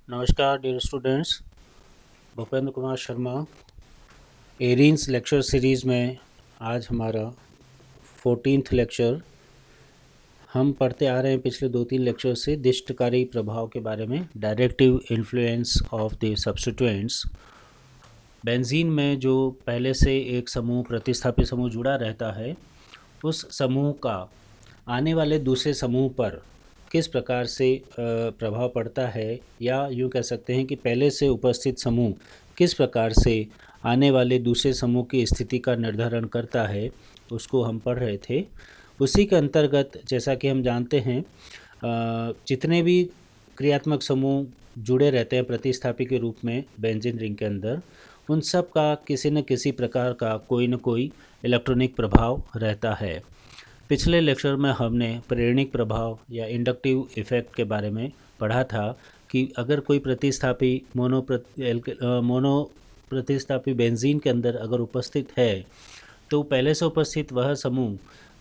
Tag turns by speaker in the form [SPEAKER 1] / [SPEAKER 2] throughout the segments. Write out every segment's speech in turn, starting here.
[SPEAKER 1] नमस्कार dear students. Bhupendra Kumar Sharma. एरिन्स lecture series में आज हमारा 14th लेक्चर। हम पढ़ते आ रहे हैं पिछले 2-3 लेक्चर से दिष्टकारी प्रभाव के बारे में, directive influence of the substituents. Benzene में जो पहले से एक समूह प्रतिस्थापित समूह जुड़ा रहता है, उस समूह का आने वाले दूसरे समूह पर किस प्रकार से प्रभाव पड़ता है, या यूँ कह सकते हैं कि पहले से उपस्थित समूह किस प्रकार से आने वाले दूसरे समूह की स्थिति का निर्धारण करता है, उसको हम पढ़ रहे थे। उसी के अंतर्गत जैसा कि हम जानते हैं, जितने भी क्रियात्मक समूह जुड़े रहते हैं प्रतिस्थापी के रूप में बेंजीन रिंग के अंदर, उन सब का किसी न किसी प्रकार का कोई न कोई इलेक्ट्रॉनिक प्रभाव रहता है। पिछले लेक्चर में हमने प्रेरणिक प्रभाव या इंडक्टिव इफ़ेक्ट के बारे में पढ़ा था कि अगर कोई प्रतिस्थापी मोनो प्रतिस्थापी बेंजीन के अंदर अगर उपस्थित है, तो पहले से उपस्थित वह समूह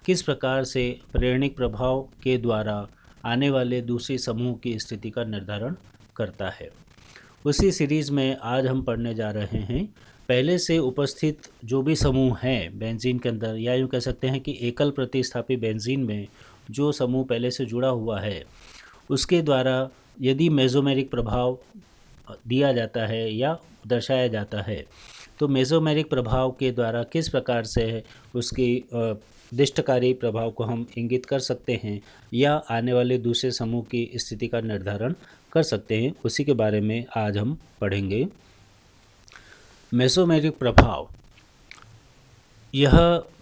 [SPEAKER 1] किस प्रकार से प्रेरणिक प्रभाव के द्वारा आने वाले दूसरे समूह की स्थिति का निर्धारण करता है। उसी सीरीज़ में आज हम पढ़ने जा रहे हैं पहले से उपस्थित जो भी समूह हैं बेंजीन के अंदर, या यूँ कह सकते हैं कि एकल प्रतिस्थापी बेंजीन में जो समूह पहले से जुड़ा हुआ है, उसके द्वारा यदि मेसोमेरिक प्रभाव दिया जाता है या दर्शाया जाता है, तो मेसोमेरिक प्रभाव के द्वारा किस प्रकार से उसकी दिष्टकारी प्रभाव को हम इंगित कर सकते हैं या आने वाले दूसरे समूह की स्थिति का निर्धारण कर सकते हैं, उसी के बारे में आज हम पढ़ेंगे। मेसोमेरिक प्रभाव, यह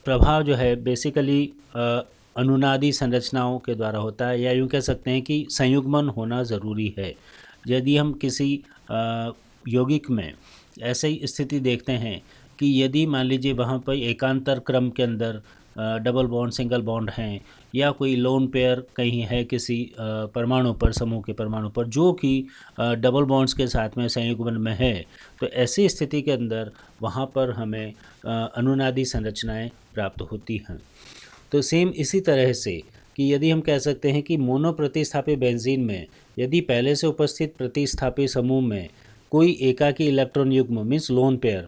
[SPEAKER 1] प्रभाव जो है बेसिकली अनुनादी संरचनाओं के द्वारा होता है, या यूँ कह सकते हैं कि संयुग्मन होना ज़रूरी है। यदि हम किसी यौगिक में ऐसी स्थिति देखते हैं कि यदि मान लीजिए वहाँ पर एकांतर क्रम के अंदर डबल बॉन्ड सिंगल बॉन्ड हैं, या कोई लोन पेयर कहीं है किसी परमाणु पर, समूह के परमाणु पर, जो कि डबल बॉन्ड्स के साथ में संयुग्मन में है, तो ऐसी स्थिति के अंदर वहाँ पर हमें अनुनादी संरचनाएं प्राप्त होती हैं। तो सेम इसी तरह से कि यदि हम कह सकते हैं कि मोनो प्रतिस्थापी बेंजीन में यदि पहले से उपस्थित प्रतिस्थापी समूह में कोई एकाकी इलेक्ट्रॉन युग्म मीन्स लोन पेयर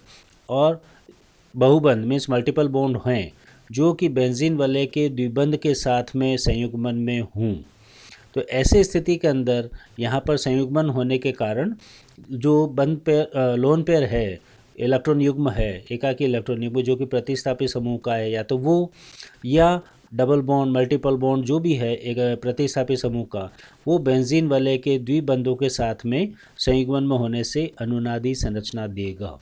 [SPEAKER 1] और बहुबंध मीन्स मल्टीपल बॉन्ड हैं, जो कि बेंजीन वलय के द्विबंध के साथ में संयुग्मन में हूँ, तो ऐसे स्थिति के अंदर यहाँ पर संयुग्मन होने के कारण जो बंध पेयर लोन पेयर है, इलेक्ट्रॉन युग्म है, एकाकी इलेक्ट्रॉन युग्म जो कि प्रतिस्थापी समूह का है, या तो वो या डबल बॉन्ड मल्टीपल बॉन्ड जो भी है एक प्रतिस्थापी समूह का, वो बेंजीन वलय के द्विबंधों के साथ में संयुग्मन में होने से अनुनादी संरचना देगा।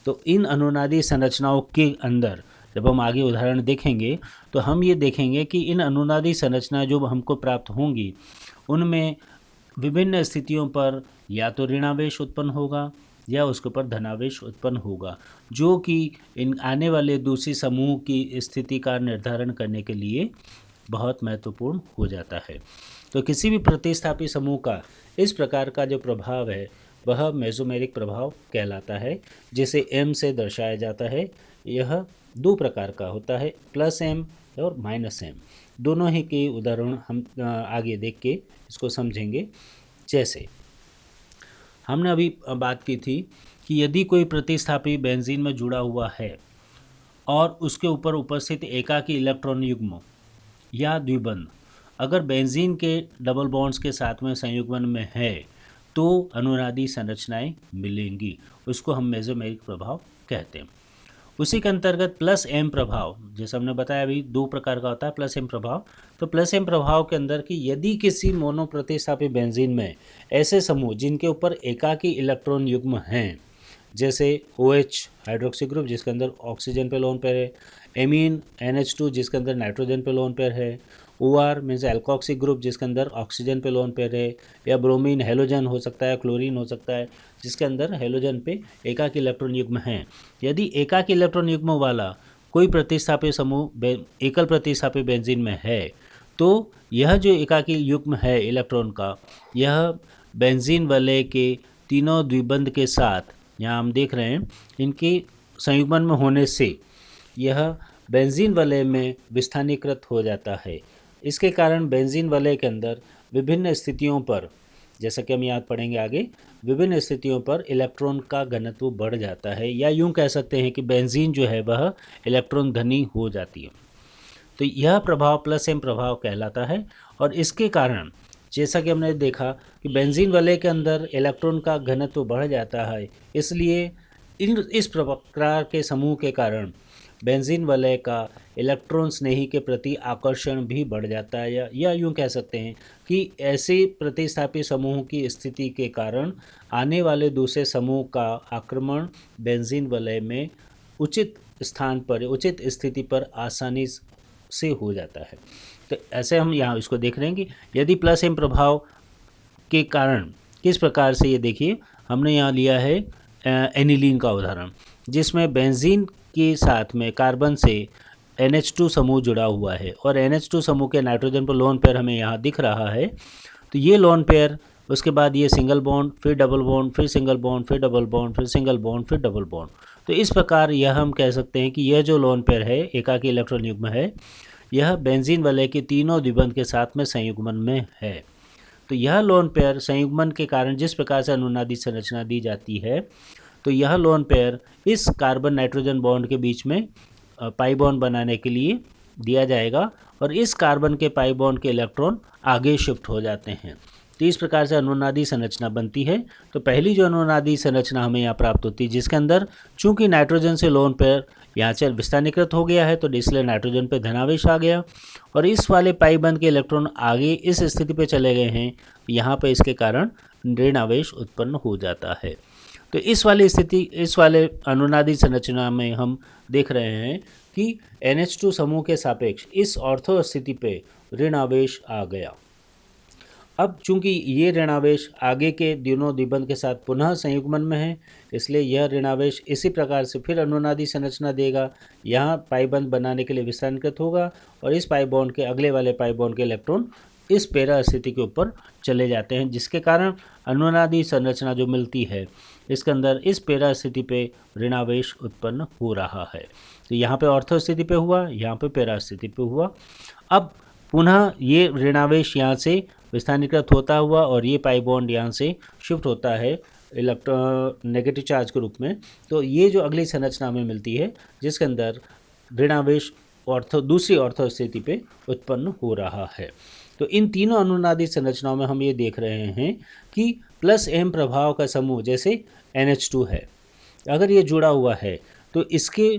[SPEAKER 1] तो इन अनुनादी संरचनाओं के अंदर जब हम आगे उदाहरण देखेंगे, तो हम ये देखेंगे कि इन अनुनादी संरचनाएं जो हमको प्राप्त होंगी, उनमें विभिन्न स्थितियों पर या तो ऋणावेश उत्पन्न होगा या उसके ऊपर धनावेश उत्पन्न होगा, जो कि इन आने वाले दूसरी समूह की स्थिति का निर्धारण करने के लिए बहुत महत्वपूर्ण हो जाता है। तो किसी भी प्रतिस्थापी समूह का इस प्रकार का जो प्रभाव है, वह मेसोमेरिक प्रभाव कहलाता है, जिसे m से दर्शाया जाता है। यह दो प्रकार का होता है, +m और -m। दोनों ही के उदाहरण हम आगे देख के इसको समझेंगे। जैसे हमने अभी बात की थी कि यदि कोई प्रतिस्थापी बेंजीन में जुड़ा हुआ है और उसके ऊपर उपस्थित एकाकी इलेक्ट्रॉन युग्म या द्विबंध अगर बेंजीन के डबल बॉन्ड्स के साथ में संयुग्मन में है, तो अनुनादी संरचनाएं मिलेंगी, उसको हम मेसोमेरिक प्रभाव कहते हैं। उसी के अंतर्गत +m प्रभाव, जैसे हमने बताया अभी दो प्रकार का होता है +m प्रभाव। तो +m प्रभाव के अंदर कि यदि किसी मोनो प्रतिस्थापी बेंजीन में ऐसे समूह जिनके ऊपर एकाकी इलेक्ट्रॉन युग्म हैं, जैसे OH हाइड्रोक्सी ग्रुप जिसके अंदर ऑक्सीजन पे लोन पेयर है, एमीन NH2 जिसके अंदर नाइट्रोजन पे लोन पेयर है, OR मीन्स एल्कोक्सी ग्रुप जिसके अंदर ऑक्सीजन पे लोन पेयर है, या ब्रोमीन हेलोजन हो सकता है, क्लोरीन हो सकता है जिसके अंदर हेलोजन पे एकाकी इलेक्ट्रॉन युग्म हैं। यदि एकाकी इलेक्ट्रॉन युग्म वाला कोई प्रतिस्थापी समूह एकल प्रतिस्थापी बेंजीन में है, तो यह जो एकाकी युग्म है इलेक्ट्रॉन का, यह बेंजीन वलय के तीनों द्विबंध के साथ, यहाँ हम देख रहे हैं, इनके संयुग्मन में होने से यह बेंजीन वलय में विस्थानीकृत हो जाता है। इसके कारण बेंजीन वलय के अंदर विभिन्न स्थितियों पर, जैसा कि हम याद पढ़ेंगे आगे, विभिन्न स्थितियों पर इलेक्ट्रॉन का घनत्व बढ़ जाता है, या यूं कह सकते हैं कि बेंजीन जो है वह इलेक्ट्रॉन धनी हो जाती है। तो यह प्रभाव प्लस एम प्रभाव कहलाता है, और इसके कारण जैसा कि हमने देखा कि बेंजीन वलय के अंदर इलेक्ट्रॉन का घनत्व बढ़ जाता है, इसलिए इस प्रकार के समूह के कारण बेंजीन वलय का इलेक्ट्रॉन स्नेही के प्रति आकर्षण भी बढ़ जाता है, या यूं कह सकते हैं कि ऐसे प्रतिस्थापी समूह की स्थिति के कारण आने वाले दूसरे समूह का आक्रमण बेंजीन वलय में उचित स्थान पर, उचित स्थिति पर आसानी से हो जाता है। तो ऐसे हम यहाँ इसको देख रहे हैं कि यदि प्लस एम प्रभाव के कारण किस प्रकार से, ये देखिए हमने यहाँ लिया है एनिलीन का उदाहरण, जिसमें बेंजीन के साथ में कार्बन से NH2 समूह जुड़ा हुआ है, और NH2 समूह के नाइट्रोजन पर लोन पेयर हमें यहाँ दिख रहा है। तो ये लोन पेयर, उसके बाद ये सिंगल बॉन्ड, फिर डबल बॉन्ड, फिर सिंगल बॉन्ड, फिर डबल बॉन्ड, फिर सिंगल बॉन्ड, फिर डबल बॉन्ड। तो इस प्रकार यह हम कह सकते हैं कि यह जो लोन पेयर है, एकाकी इलेक्ट्रॉन युग्म है, यह बेंजीन वलय के तीनों द्विबंध के साथ में संयुग्मन में है। तो यह लोन पेयर संयुग्मन के कारण जिस प्रकार से अनुनादी संरचना दी जाती है, तो यह लोन पेयर इस कार्बन नाइट्रोजन बॉन्ड के बीच में पाई बॉन्ड बनाने के लिए दिया जाएगा, और इस कार्बन के पाई बॉन्ड के इलेक्ट्रॉन आगे शिफ्ट हो जाते हैं। तो इस प्रकार से अनुनादी संरचना बनती है। तो पहली जो अनुनादी संरचना हमें यहाँ प्राप्त होती है, जिसके अंदर चूंकि नाइट्रोजन से लोन पेयर यहाँ से विस्थानीकृत हो गया है, तो इसलिए नाइट्रोजन पे धनावेश आ गया, और इस वाले पाई बंध के इलेक्ट्रॉन आगे इस स्थिति पे चले गए हैं, यहाँ पे इसके कारण ऋण आवेश उत्पन्न हो जाता है। तो इस वाली स्थिति, इस वाले अनुनादी संरचना में हम देख रहे हैं कि NH2 समूह के सापेक्ष इस ऑर्थो स्थिति पे ऋण आवेश आ गया। अब चूंकि ये ऋणावेश आगे के दोनों द्विबंध के साथ पुनः संयुग्मन में है, इसलिए यह ऋणावेश इसी प्रकार से फिर अनुनादी संरचना देगा। यहाँ पाई बंध बनाने के लिए विस्थानीकृत होगा, और इस पाई बॉन्ड के अगले वाले पाई बॉन्ड के इलेक्ट्रॉन इस पैरा स्थिति के ऊपर चले जाते हैं, जिसके कारण अनुनादी संरचना जो मिलती है, इसके अंदर इस पैरा स्थिति पे ऋणावेश उत्पन्न हो रहा है। तो यहाँ पे ऑर्थो स्थिति पे हुआ, यहाँ पे पैरा स्थिति पे हुआ। अब पुनः ये ऋणावेश यहाँ से विस्थानीकृत होता हुआ, और ये पाई बॉन्ड यहाँ से शिफ्ट होता है नेगेटिव चार्ज के रूप में। तो ये जो अगली संरचना में मिलती है, जिसके अंदर ऋणावेश दूसरी ऑर्थो स्थिति पे उत्पन्न हो रहा है। तो इन तीनों अनुनादी संरचनाओं में हम ये देख रहे हैं कि प्लस एम प्रभाव का समूह जैसे NH2 है, अगर ये जुड़ा हुआ है, तो इसके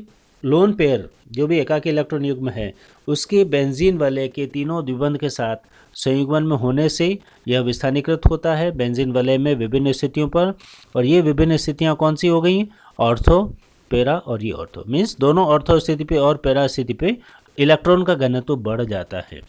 [SPEAKER 1] लोन पेयर जो भी एकाकी इलेक्ट्रॉन युग्म है, उसके बेंजीन वलय के तीनों द्विबंध के साथ संयुग्मन में होने से यह विस्थानीकृत होता है बेंजीन वलय में विभिन्न स्थितियों पर। और ये विभिन्न स्थितियां कौन सी हो गई? ऑर्थो, पैरा, और ये ऑर्थो, मीन्स दोनों ऑर्थो स्थिति पे और पैरा स्थिति पे इलेक्ट्रॉन का घनत्व बढ़ जाता है,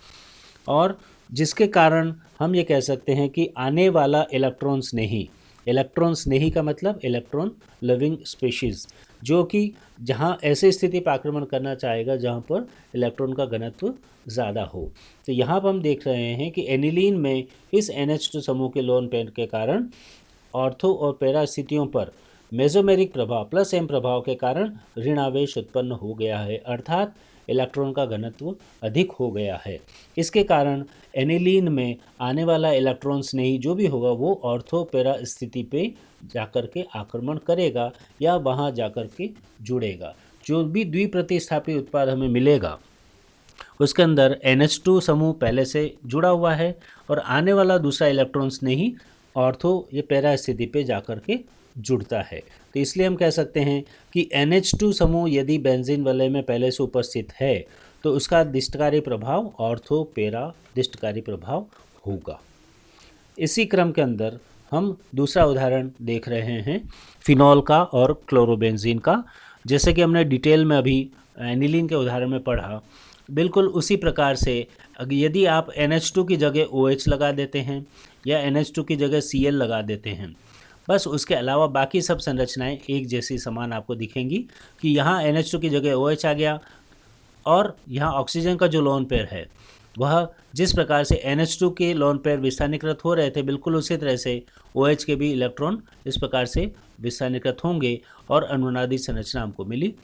[SPEAKER 1] और जिसके कारण हम ये कह सकते हैं कि आने वाला इलेक्ट्रॉन स्नेही का मतलब इलेक्ट्रॉन लविंग स्पीशीज़, जो कि जहाँ ऐसे स्थिति पर आक्रमण करना चाहेगा जहाँ पर इलेक्ट्रॉन का घनत्व ज़्यादा हो। तो यहाँ पर हम देख रहे हैं कि एनिलीन में इस NH2 समूह के लोन पेयर के कारण ऑर्थो और पैरा स्थितियों पर मेसोमेरिक प्रभाव प्लस एम प्रभाव के कारण ऋण आवेश उत्पन्न हो गया है, अर्थात इलेक्ट्रॉन का घनत्व अधिक हो गया है। इसके कारण एनिलीन में आने वाला इलेक्ट्रॉन स्नेही जो भी होगा वो ऑर्थो पैरा स्थिति पे जाकर के आक्रमण करेगा या वहाँ जाकर के जुड़ेगा। जो भी द्विप्रतिस्थापी उत्पाद हमें मिलेगा उसके अंदर NH2 समूह पहले से जुड़ा हुआ है, और आने वाला दूसरा इलेक्ट्रॉन स्नेही ऑर्थो ये पैरा स्थिति पे जाकर के जुड़ता है। तो इसलिए हम कह सकते हैं कि NH2 समूह यदि बेंजीन वलय में पहले से उपस्थित है तो उसका दिष्टकारी प्रभाव ऑर्थो पैरा दिष्टकारी प्रभाव होगा। इसी क्रम के अंदर हम दूसरा उदाहरण देख रहे हैं फिनॉल का और क्लोरोबेंजीन का। जैसे कि हमने डिटेल में अभी एनिलीन के उदाहरण में पढ़ा, बिल्कुल उसी प्रकार से यदि आप NH2 की जगह OH लगा देते हैं या NH2 की जगह Cl लगा देते हैं, बस उसके अलावा बाकी सब संरचनाएं एक जैसी समान आपको दिखेंगी कि यहाँ NH2 की जगह OH आ गया, और यहाँ ऑक्सीजन का जो लोन पेयर है वह जिस प्रकार से NH2 के लोन पेयर विस्थानीकृत हो रहे थे, बिल्कुल उसी तरह से OH के भी इलेक्ट्रॉन इस प्रकार से विस्थानीकृत होंगे, और अनुनादी संरचना हमको मिली।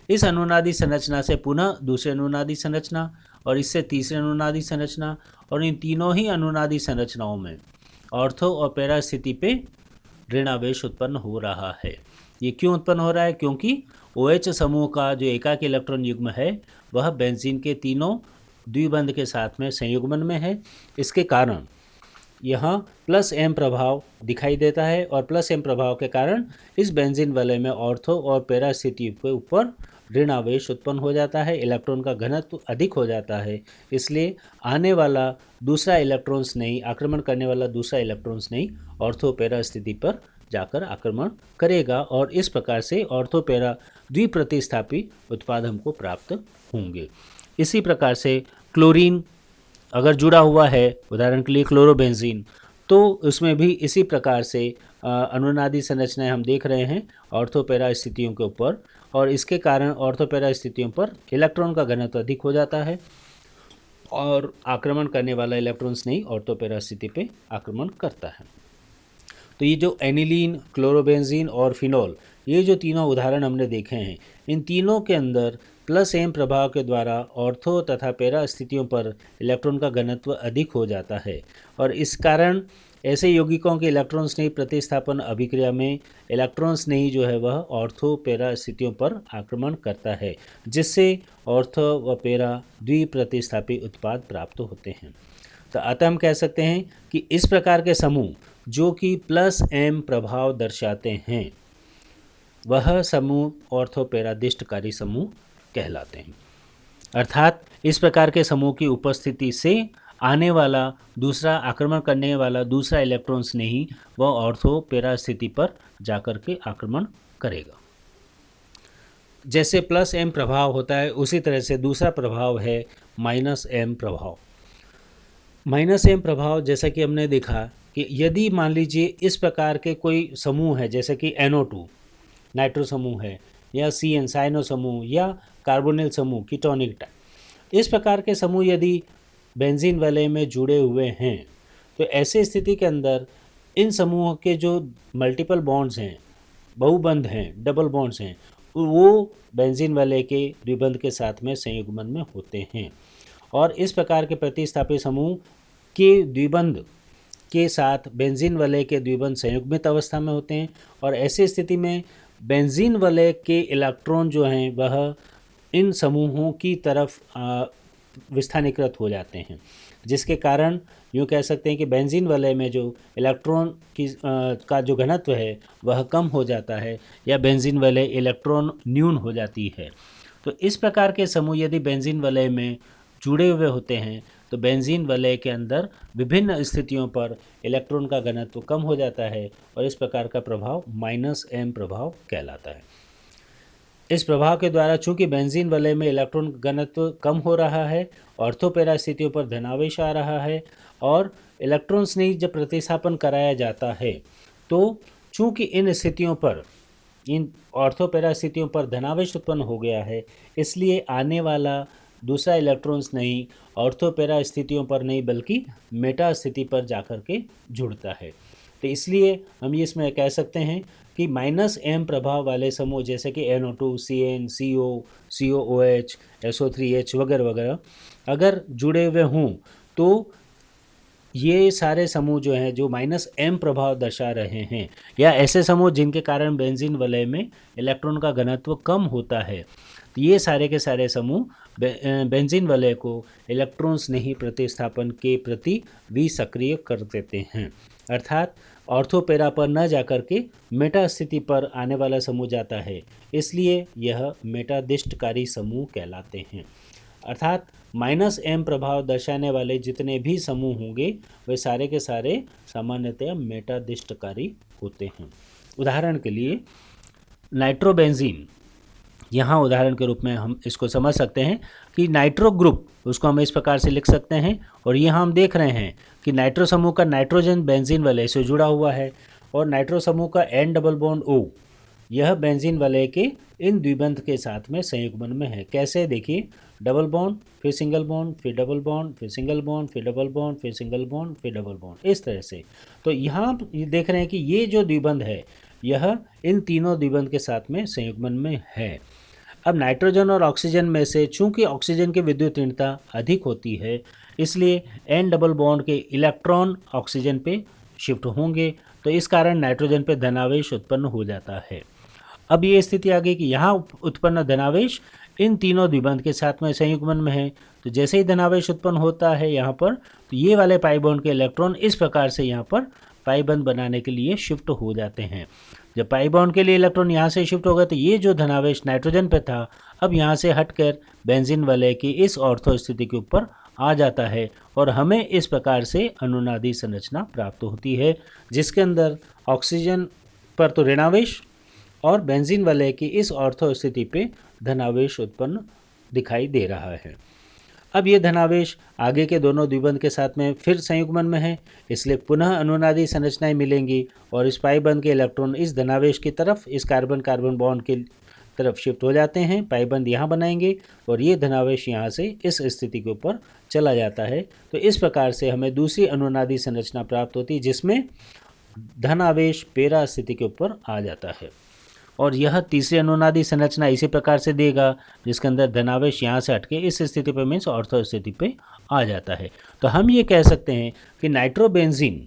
[SPEAKER 1] इस अनुनादी संरचना से पुनः दूसरी अनुनादी संरचना, और इससे तीसरी अनुनादी संरचना, और इन तीनों ही अनुनादी संरचनाओं में ऑर्थो और पैरा स्थिति पे ऋण आवेश उत्पन्न हो रहा है। ये क्यों उत्पन्न हो रहा है? क्योंकि OH समूह का जो एकाक इलेक्ट्रॉन युग्म है वह बेंजीन के तीनों द्विबंध के साथ में संयुग्मन में है। इसके कारण यहाँ प्लस एम प्रभाव दिखाई देता है और प्लस एम प्रभाव के कारण इस बेंजीन वलय में ऑर्थो और पैरा स्थिति के ऊपर ऋण आवेश उत्पन्न हो जाता है, इलेक्ट्रॉन का घनत्व अधिक हो जाता है। इसलिए आने वाला दूसरा इलेक्ट्रॉन्स नहीं, आक्रमण करने वाला दूसरा इलेक्ट्रॉन्स नहीं ऑर्थो पैरा स्थिति पर जाकर आक्रमण करेगा और इस प्रकार से ऑर्थो पैरा द्विप्रतिस्थापी उत्पाद हमको प्राप्त होंगे। इसी प्रकार से क्लोरीन अगर जुड़ा हुआ है, उदाहरण के लिए क्लोरोबेंजीन, तो उसमें भी इसी प्रकार से अनुनादी संरचनाएं हम देख रहे हैं ऑर्थो पैरा स्थितियों के ऊपर, और इसके कारण ऑर्थो पैरा स्थितियों पर इलेक्ट्रॉन का घनत्व अधिक हो जाता है और आक्रमण करने वाला इलेक्ट्रॉन्स नहीं ऑर्थो पैरा स्थिति पे आक्रमण करता है। तो ये जो एनिलीन, क्लोरोबेंजीन और फिनॉल, ये जो तीनों उदाहरण हमने देखे हैं, इन तीनों के अंदर प्लस एम प्रभाव के द्वारा ऑर्थो तथा पैरा स्थितियों पर इलेक्ट्रॉन का घनत्व अधिक हो जाता है और इस कारण ऐसे यौगिकों के इलेक्ट्रॉन स्नेही प्रतिस्थापन अभिक्रिया में इलेक्ट्रॉन स्नेही जो है वह ऑर्थो पैरा स्थितियों पर आक्रमण करता है, जिससे ऑर्थो व पैरा द्विप्रतिस्थापी उत्पाद प्राप्त होते हैं। तो अतः हम कह सकते हैं कि इस प्रकार के समूह जो कि प्लस एम प्रभाव दर्शाते हैं वह समूह ऑर्थो पैरादिष्टकारी समूह कहलाते हैं। अर्थात इस प्रकार के समूह की उपस्थिति से आने वाला दूसरा आक्रमण करने वाला दूसरा इलेक्ट्रॉन्स नहीं वह ऑर्थो पैरा स्थिति पर जाकर के आक्रमण करेगा। जैसे प्लस एम प्रभाव होता है उसी तरह से दूसरा प्रभाव है माइनस एम प्रभाव। माइनस एम प्रभाव जैसा कि हमने देखा कि यदि मान लीजिए इस प्रकार के कोई समूह है, जैसे कि NO2 नाइट्रो समूह है, या CN साइनो समूह, या कार्बोनिल समूह कीटोनिक टाइप, इस प्रकार के समूह यदि बेंजीन वलय में जुड़े हुए हैं तो ऐसी स्थिति के अंदर इन समूहों के जो मल्टीपल बॉन्ड्स हैं, बहुबंध हैं, डबल बॉन्ड्स हैं, वो बेंजीन वलय के द्विबंध के साथ में संयुग्मन में होते हैं और इस प्रकार के प्रतिस्थापी समूह के द्विबंध के साथ बेंजीन वलय के द्विबंध संयुग्मित अवस्था में होते हैं और ऐसी स्थिति में बेंजीन वलय के इलेक्ट्रॉन जो हैं वह इन समूहों की तरफ विस्थानीकृत हो जाते हैं, जिसके कारण यूँ कह सकते हैं कि बेंजीन वलय में जो इलेक्ट्रॉन की का जो घनत्व है वह कम हो जाता है या बेंजीन वलय इलेक्ट्रॉन न्यून हो जाती है। तो इस प्रकार के समूह यदि बेंजीन वलय में जुड़े हुए होते हैं तो बेंजीन वलय के अंदर विभिन्न स्थितियों पर इलेक्ट्रॉन का घनत्व कम हो जाता है और इस प्रकार का प्रभाव माइनस एम प्रभाव कहलाता है। इस प्रभाव के द्वारा चूंकि बेंजीन वलय में इलेक्ट्रॉन घनत्व कम हो रहा है, ऑर्थो पैरा स्थितियों पर धनावेश आ रहा है और इलेक्ट्रॉन स्नेही जब प्रतिस्थापन कराया जाता है तो चूंकि इन स्थितियों पर, इन ऑर्थो पैरा स्थितियों पर धनावेश उत्पन्न हो गया है, इसलिए आने वाला दूसरा इलेक्ट्रॉन्स नहीं ऑर्थो पैरा स्थितियों पर नहीं बल्कि मेटा स्थिति पर जाकर के जुड़ता है। तो इसलिए हम इसमें कह सकते हैं कि माइनस एम प्रभाव वाले समूह जैसे कि NO2, CN, CO, COOH, SO3H वगैरह वगैरह अगर जुड़े हुए हों तो ये सारे समूह जो हैं जो माइनस एम प्रभाव दर्शा रहे हैं या ऐसे समूह जिनके कारण बेंजीन वलय में इलेक्ट्रॉन का घनत्व कम होता है, तो ये सारे के सारे समूह बेंजीन वलय को इलेक्ट्रॉन स्नेही प्रतिस्थापन के प्रति विसक्रिय कर देते हैं। अर्थात ऑर्थो पैरा पर न जाकर के मेटा स्थिति पर आने वाला समूह जाता है, इसलिए यह मेटादिष्टकारी समूह कहलाते हैं। अर्थात माइनस एम प्रभाव दर्शाने वाले जितने भी समूह होंगे वे सारे के सारे सामान्यतः मेटादिष्टकारी होते हैं। उदाहरण के लिए नाइट्रोबेंजीन, यहाँ उदाहरण के रूप में हम इसको समझ सकते हैं कि नाइट्रो ग्रुप, उसको हम इस प्रकार से लिख सकते हैं और यहाँ हम देख रहे हैं कि नाइट्रो समूह का नाइट्रोजन बेंजीन वलय से जुड़ा हुआ है और नाइट्रो समूह का N डबल बॉन्ड O यह बेंजीन वलय के इन द्विबंध के साथ में संयुग्मन में है। कैसे? देखिए, डबल बॉन्ड फिर सिंगल बॉन्ड फिर डबल बॉन्ड फिर सिंगल बॉन्ड फिर डबल बॉन्ड फिर सिंगल बॉन्ड फिर डबल बॉन्ड, इस तरह से। तो यहाँ देख रहे हैं कि ये जो द्विबंध है यह इन तीनों द्विबंध के साथ में संयुग्मन में है। अब नाइट्रोजन और ऑक्सीजन में से चूंकि ऑक्सीजन की विद्युत ऋणता अधिक होती है, इसलिए N डबल बॉन्ड के इलेक्ट्रॉन ऑक्सीजन पे शिफ्ट होंगे, तो इस कारण नाइट्रोजन पे धनावेश उत्पन्न हो जाता है। अब ये स्थिति आ गई कि यहाँ उत्पन्न धनावेश इन तीनों द्विबंध के साथ में संयुग्मन में है, तो जैसे ही धनावेश उत्पन्न होता है यहाँ पर, तो ये वाले पाई बॉन्ड के इलेक्ट्रॉन इस प्रकार से यहाँ पर पाई बंध बनाने के लिए शिफ्ट हो जाते हैं। जब पाई बॉन्ड के लिए इलेक्ट्रॉन यहाँ से शिफ्ट होगा तो ये जो धनावेश नाइट्रोजन पे था अब यहाँ से हटकर बेंजीन वलय की इस ऑर्थो स्थिति के ऊपर आ जाता है और हमें इस प्रकार से अनुनादी संरचना प्राप्त होती है, जिसके अंदर ऑक्सीजन पर तो ऋणावेश और बेंजीन वलय की इस ऑर्थो स्थिति पे धनावेश उत्पन्न दिखाई दे रहा है। अब ये धनावेश आगे के दोनों द्विबंध के साथ में फिर संयुग्मन में है, इसलिए पुनः अनुनादी संरचनाएं मिलेंगी और इस पाई बंध के इलेक्ट्रॉन इस धनावेश की तरफ, इस कार्बन कार्बन बॉन्ड की तरफ शिफ्ट हो जाते हैं, पाई बंध यहाँ बनाएंगे और ये धनावेश यहाँ से इस स्थिति के ऊपर चला जाता है। तो इस प्रकार से हमें दूसरी अनुनादी संरचना प्राप्त होती है जिसमें धनावेश पेरा स्थिति के ऊपर आ जाता है। और यह तीसरी अनुनादी संरचना इसी प्रकार से देगा जिसके अंदर धनावेश यहाँ से हटके इस स्थिति पर मीन्स ऑर्थो स्थिति पे आ जाता है। तो हम ये कह सकते हैं कि नाइट्रोबेंजीन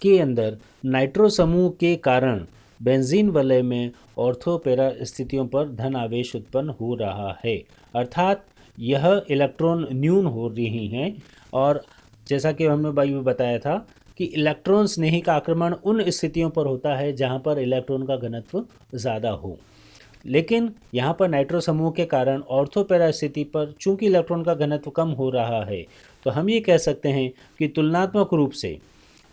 [SPEAKER 1] के अंदर नाइट्रो समूह के कारण बेंजीन वलय में ऑर्थो पेरा स्थितियों पर धनावेश उत्पन्न हो रहा है, अर्थात यह इलेक्ट्रॉन न्यून हो रही हैं। और जैसा कि हमने भाई में बताया था कि इलेक्ट्रॉन स्नेही का आक्रमण उन स्थितियों पर होता है जहां पर इलेक्ट्रॉन का घनत्व ज़्यादा हो, लेकिन यहाँ पर नाइट्रो समूह के कारण ऑर्थो पेरा स्थिति पर चूंकि इलेक्ट्रॉन का घनत्व कम हो रहा है, तो हम ये कह सकते हैं कि तुलनात्मक रूप से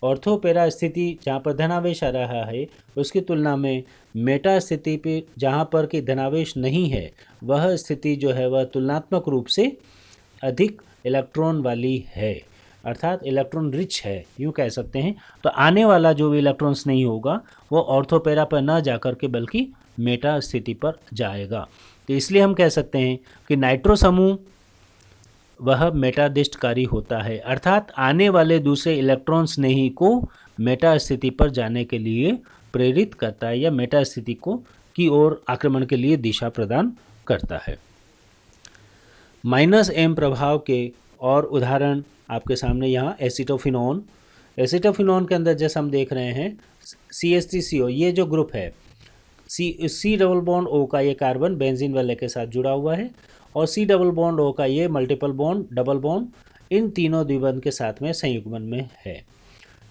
[SPEAKER 1] ऑर्थो पेरा स्थिति जहाँ पर धनावेश आ रहा है उसकी तुलना में मेटा स्थिति पे जहाँ पर कि धनावेश नहीं है, वह स्थिति जो है वह तुलनात्मक रूप से अधिक इलेक्ट्रॉन वाली है, अर्थात इलेक्ट्रॉन रिच है, यूँ कह सकते हैं। तो आने वाला जो भी इलेक्ट्रॉन्स नहीं होगा वो ऑर्थोपेरा पर न जाकर के बल्कि मेटा स्थिति पर जाएगा। तो इसलिए हम कह सकते हैं कि नाइट्रो समूह वह मेटादिष्टकारी होता है, अर्थात आने वाले दूसरे इलेक्ट्रॉन्स नहीं को मेटा स्थिति पर जाने के लिए प्रेरित करता है या मेटा स्थिति को की ओर आक्रमण के लिए दिशा प्रदान करता है। -m प्रभाव के और उदाहरण आपके सामने यहाँ एसिटोफिनोन। एसिटोफिनोन के अंदर जैसे हम देख रहे हैं CH3CO, ये जो ग्रुप है C डबल बॉन्ड O का ये कार्बन बेंजीन वलय के साथ जुड़ा हुआ है और C डबल बॉन्ड O का ये multiple bond double bond in तीनों द्विबंध के साथ में संयुग्मन में है।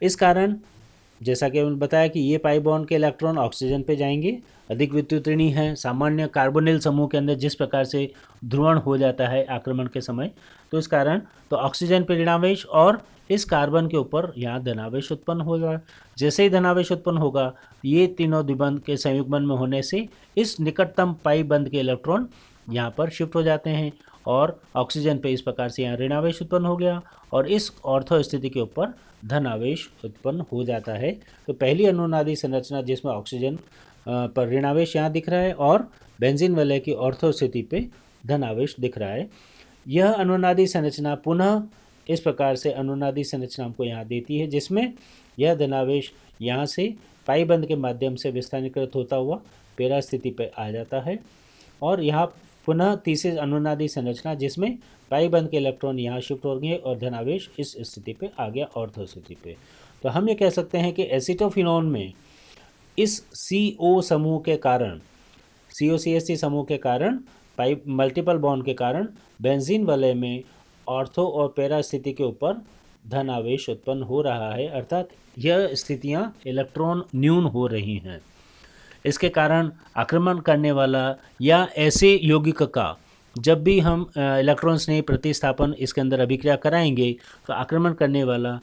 [SPEAKER 1] इस कारण जैसा कि हमने बताया कि ये पाई बॉन्ड के इलेक्ट्रॉन ऑक्सीजन पे जाएंगे, अधिक विद्युतऋणी हैं। सामान्य कार्बोनिल समूह के अंदर जिस प्रकार से ध्रुवण हो जाता है आक्रमण के समय, तो इस कारण तो ऑक्सीजन पे ऋणावेश और इस कार्बन के ऊपर यहाँ धनावेश उत्पन्न होगा। जैसे ही धनावेश उत्पन्न होगा ये तीनों द्विबंध के संयुग्मन में होने से इस निकटतम पाई बंध के इलेक्ट्रॉन यहाँ पर शिफ्ट हो जाते हैं और ऑक्सीजन पे इस प्रकार से यहाँ ऋणावेश उत्पन्न हो गया और इस ऑर्थो स्थिति के ऊपर धनावेश उत्पन्न हो जाता है। तो पहली अनुनादी संरचना जिसमें ऑक्सीजन पर ऋणावेश यहाँ दिख रहा है और बेंजीन वलय की ऑर्थो स्थिति पे धनावेश दिख रहा है। यह अनुनादी संरचना पुनः इस प्रकार से अनुनादी संरचना हमको यहाँ देती है जिसमें यह धनावेश यहाँ से पाई बंध के माध्यम से विस्थानीकृत होता हुआ पेरा स्थिति पे आ जाता है और यहाँ पुनः तीसरी अनुनादी संरचना जिसमें पाई बंध के इलेक्ट्रॉन यहाँ शिफ्ट हो गए और धनावेश इस स्थिति पे आ गया ऑर्थो स्थिति पे। तो हम ये कह सकते हैं कि एसिटोफिनोन में इस CO समूह के कारण, COCH3 समूह के कारण, पाई मल्टीपल बॉन्ड के कारण बेंजीन वलय में ऑर्थो और पेरा स्थिति के ऊपर धनावेश उत्पन्न हो रहा है, अर्थात यह स्थितियाँ इलेक्ट्रॉन न्यून हो रही हैं। इसके कारण आक्रमण करने वाला या ऐसे यौगिक का जब भी हम इलेक्ट्रॉन स्नेही प्रतिस्थापन इसके अंदर अभिक्रिया कराएंगे तो आक्रमण करने वाला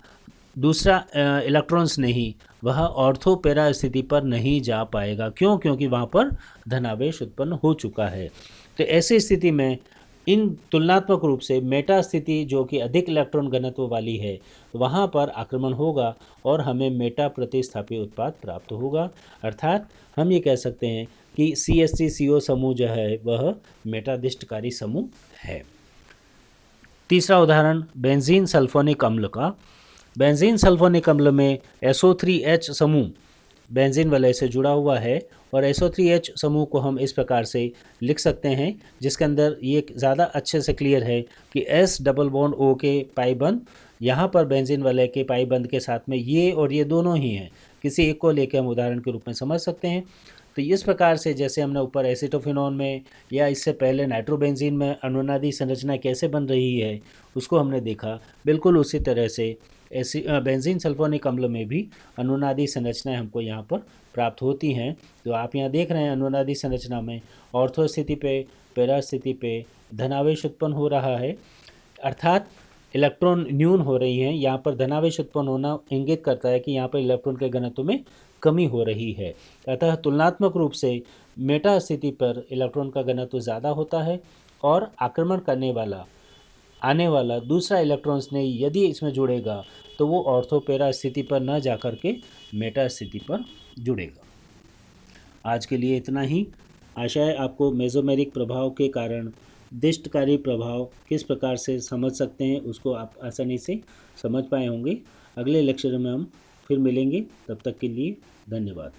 [SPEAKER 1] दूसरा इलेक्ट्रॉन स्नेही वह ऑर्थो पेरा स्थिति पर नहीं जा पाएगा। क्यों? क्योंकि वहाँ पर धनावेश उत्पन्न हो चुका है। तो ऐसी स्थिति में इन तुलनात्मक रूप से मेटा स्थिति जो कि अधिक इलेक्ट्रॉन घनत्व वाली है वहाँ पर आक्रमण होगा और हमें मेटा प्रतिस्थापी उत्पाद प्राप्त होगा, अर्थात हम ये कह सकते हैं कि CH3CO समूह जो है वह मेटादिष्टकारी समूह है। तीसरा उदाहरण बेंजीन सल्फोनिक अम्ल का। बेंजीन सल्फोनिक अम्ल में SO3H समूह बेंजीन वलय से जुड़ा हुआ है और SO3H समूह को हम इस प्रकार से लिख सकते हैं जिसके अंदर ये ज़्यादा अच्छे से क्लियर है कि S डबल बॉन्ड O के पाई बंध यहाँ पर बेंजीन वलय के पाई बंद के साथ में ये और ये दोनों ही हैं, किसी एक को लेकर हम उदाहरण के रूप में समझ सकते हैं। तो इस प्रकार से जैसे हमने ऊपर एसीटोफिनोन में या इससे पहले नाइट्रोबेंजीन में अनुनादी संरचना कैसे बन रही है उसको हमने देखा, बिल्कुल उसी तरह से बेंजीन सल्फोनिक अम्ल में भी अनुनादी संरचनाएं हमको यहाँ पर प्राप्त होती हैं। तो आप यहाँ देख रहे हैं अनुनादी संरचना में ऑर्थो स्थिति पे, पैरा स्थिति पे धनावेश उत्पन्न हो रहा है, अर्थात इलेक्ट्रॉन न्यून हो रही हैं। यहाँ पर धनावेश उत्पन्न होना इंगित करता है कि यहाँ पर इलेक्ट्रॉन के घनत्व में कमी हो रही है। अतः तुलनात्मक रूप से मेटा स्थिति पर इलेक्ट्रॉन का घनत्व ज़्यादा होता है और आक्रमण करने वाला आने वाला दूसरा इलेक्ट्रॉन्स ने यदि इसमें जुड़ेगा तो वो ऑर्थोपेरा स्थिति पर न जाकर के मेटा स्थिति पर जुड़ेगा। आज के लिए इतना ही। आशा है आपको मेसोमेरिक प्रभाव के कारण दिष्टकारी प्रभाव किस प्रकार से समझ सकते हैं उसको आप आसानी से समझ पाए होंगे। अगले लेक्चर में हम फिर मिलेंगे, तब तक के लिए धन्यवाद।